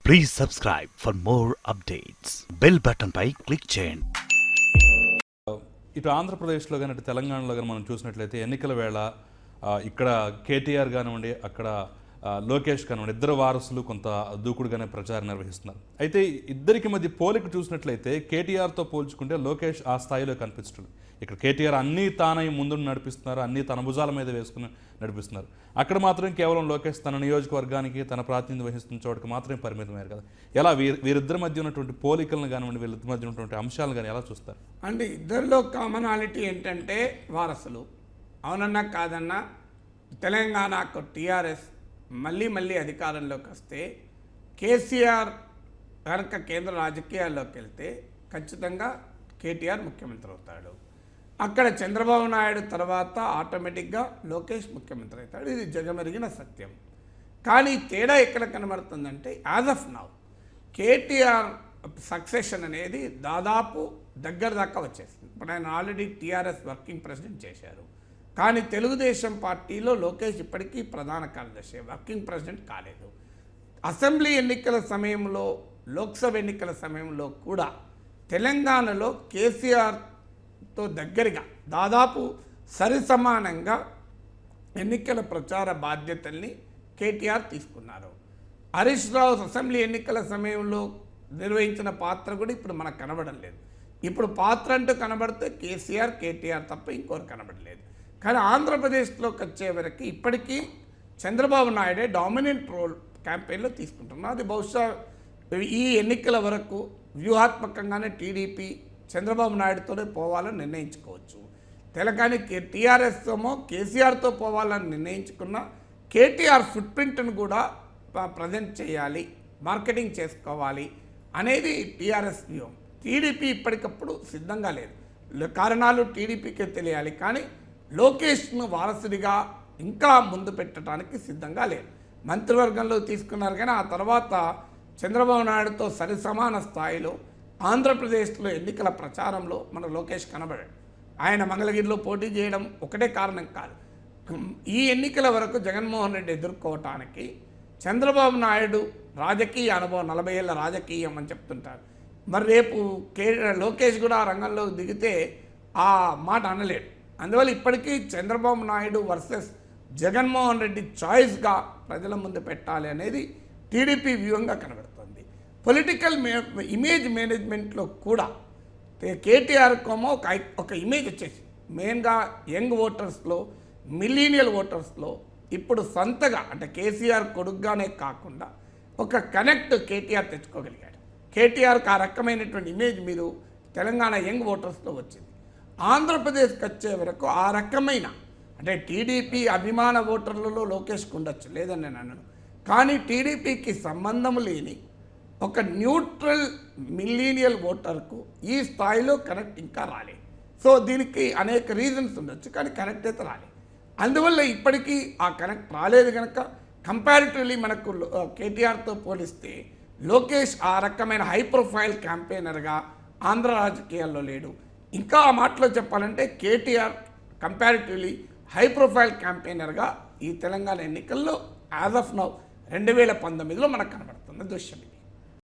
Please subscribe for more updates. Bell button pi click చేయండి. ఇటు ఆంధ్రప్రదేశ్లో కానీ ఇటు తెలంగాణలో కానీ మనం చూసినట్లయితే ఎన్నికల వేళ ఇక్కడ కేటీఆర్ కానివ్వండి, అక్కడ లోకేష్ కానివ్వండి, ఇద్దరు వారసులు కొంత దూకుడుగానే ప్రచారం నిర్వహిస్తున్నారు. అయితే ఇద్దరికి మధ్య పోలిక చూసినట్లయితే కేటీఆర్తో పోల్చుకుంటే లోకేష్ ఆ స్థాయిలో కనిపించడం. ఇక్కడ కేటీఆర్ అన్నీ తానై ముందు నడిపిస్తున్నారు, అన్నీ తన భుజాల మీద వేసుకుని నడిపిస్తున్నారు. అక్కడ మాత్రం కేవలం లోకేష్ తన నియోజకవర్గానికి తన ప్రాతినిధ్యం వహిస్తున్న చోటుకు మాత్రమే పరిమితమయ్యారు కదా. ఎలా వీరిద్దరి మధ్య ఉన్నటువంటి పోలికలను కానివ్వండి, వీళ్ళిద్దరి మధ్య ఉన్నటువంటి అంశాలను కానీ ఎలా చూస్తారు? అంటే ఇద్దరిలో కామనాలిటీ ఏంటంటే వారసులు. అవునన్నా కాదన్నా తెలంగాణకు టీఆర్ఎస్ మళ్ళీ అధికారంలోకి వస్తే కేసీఆర్ కనుక కేంద్ర రాజకీయాల్లోకి వెళ్తే ఖచ్చితంగా కేటీఆర్ ముఖ్యమంత్రి అవుతాడు. అక్కడ చంద్రబాబు నాయుడు తర్వాత ఆటోమేటిక్గా లోకేష్ ముఖ్యమంత్రి అవుతాడు. ఇది జగమెరిగిన సత్యం. కానీ తేడా ఎక్కడ కనబడుతుందంటే as of now KTR succession అనేది దాదాపు దగ్గర దాకా వచ్చేసింది. ఇప్పుడు ఆయన ఆల్రెడీ టీఆర్ఎస్ వర్కింగ్ ప్రెసిడెంట్ చేశారు. కానీ తెలుగుదేశం పార్టీలో లోకేష్ ఇప్పటికీ ప్రధాన కార్యదర్శి, వర్కింగ్ ప్రెసిడెంట్ కాలేదు. అసెంబ్లీ ఎన్నికల సమయంలో, లోక్సభ ఎన్నికల సమయంలో కూడా తెలంగాణలో కేసీఆర్తో దగ్గరగా దాదాపు సరిసమానంగా ఎన్నికల ప్రచార బాధ్యతల్ని కేటీఆర్ తీసుకున్నారు. హరీష్ రావు అసెంబ్లీ ఎన్నికల సమయంలో నిర్వహించిన పాత్ర కూడా ఇప్పుడు మనకు కనబడం లేదు. ఇప్పుడు పాత్ర అంటూ కనబడితే కేటీఆర్ తప్ప ఇంకోరు కనబడలేదు. కానీ ఆంధ్రప్రదేశ్లోకి వచ్చే వరకు ఇప్పటికీ చంద్రబాబు నాయుడే డామినెంట్ రోల్ క్యాంపెయిన్లో తీసుకుంటున్నారు. అది బహుశా ఈ ఎన్నికల వరకు వ్యూహాత్మకంగానే టీడీపీ చంద్రబాబు నాయుడుతోనే పోవాలని నిర్ణయించుకోవచ్చు. తెలంగాణ టీఆర్ఎస్ ఏమో కేసీఆర్తో పోవాలని నిర్ణయించుకున్న కేటీఆర్ ఫుట్ ప్రింట్ను కూడా ప్రజెంట్ చేయాలి, మార్కెటింగ్ చేసుకోవాలి అనేది టీఆర్ఎస్ వ్యూహం. టీడీపీ ఇప్పటికప్పుడు సిద్ధంగా లేదు. కారణాలు టీడీపీకే తెలియాలి. కానీ లోకేష్ను వారసుడిగా ఇంకా ముందు పెట్టడానికి సిద్ధంగా లేదు. మంత్రివర్గంలో తీసుకున్నారు. కానీ ఆ తర్వాత చంద్రబాబు నాయుడుతో సరిసమాన స్థాయిలో ఆంధ్రప్రదేశ్లో ఎన్నికల ప్రచారంలో మన లోకేష్ కనబడాడు. ఆయన మంగళగిరిలో పోటీ చేయడం ఒకటే కారణం కాదు. ఈ ఎన్నికల వరకు జగన్మోహన్ రెడ్డి ఎదుర్కోవటానికి చంద్రబాబు నాయుడు రాజకీయ అనుభవం, 40 ఏళ్ళ రాజకీయం అని చెప్తుంటారు. మరి రేపు లోకేష్ కూడా ఆ రంగంలో దిగితే ఆ మాట అనలేడు. అందువల్ల ఇప్పటికీ చంద్రబాబు నాయుడు వర్సెస్ జగన్మోహన్ రెడ్డి చాయిస్గా ప్రజల ముందు పెట్టాలి అనేది టీడీపీ వ్యూహంగా కనబడుతుంది. పొలిటికల్ ఇమేజ్ మేనేజ్మెంట్లో కూడా కేటీఆర్ కోమో ఒక ఇమేజ్ వచ్చేసి మెయిన్గా యంగ్ ఓటర్స్లో, మిలీనియల్ ఓటర్స్లో ఇప్పుడు సొంతగా అంటే కేసీఆర్ కొడుకుగానే కాకుండా ఒక కనెక్ట్ కేటీఆర్ తెచ్చుకోగలిగాడు. కేటీఆర్కి ఆ రకమైనటువంటి ఇమేజ్ మీరు తెలంగాణ యంగ్ ఓటర్స్లో వచ్చింది. ఆంధ్రప్రదేశ్కి వచ్చే వరకు ఆ రకమైన అంటే టీడీపీ అభిమాన ఓటర్లలో లోకేష్కి ఉండొచ్చు, లేదని నేను అన్నాను. కానీ టీడీపీకి సంబంధం లేని ఒక న్యూట్రల్ మిలీనియల్ ఓటర్కు ఈ స్థాయిలో కనెక్ట్ ఇంకా రాలేదు. సో దీనికి అనేక రీజన్స్ ఉండొచ్చు, కానీ కనెక్ట్ అయితే రాలేదు. అందువల్ల ఇప్పటికీ ఆ కనెక్ట్ రాలేదు కనుక కంపారిటివ్లీ మనకు కేటీఆర్తో పోలిస్తే లోకేష్ ఆ రకమైన హై ప్రొఫైల్ క్యాంపెయినర్గా ఆంధ్ర రాజకీయాల్లో లేడు. ఇంకా ఆ మాటలో చెప్పాలంటే కేటీఆర్ కంపారిటివ్లీ హై ప్రొఫైల్ క్యాంపెయినర్గా ఈ తెలంగాణ ఎన్నికల్లో యాజ్ ఆఫ్ నౌ 2019లో మనకు కనబడుతున్న దృశ్యం.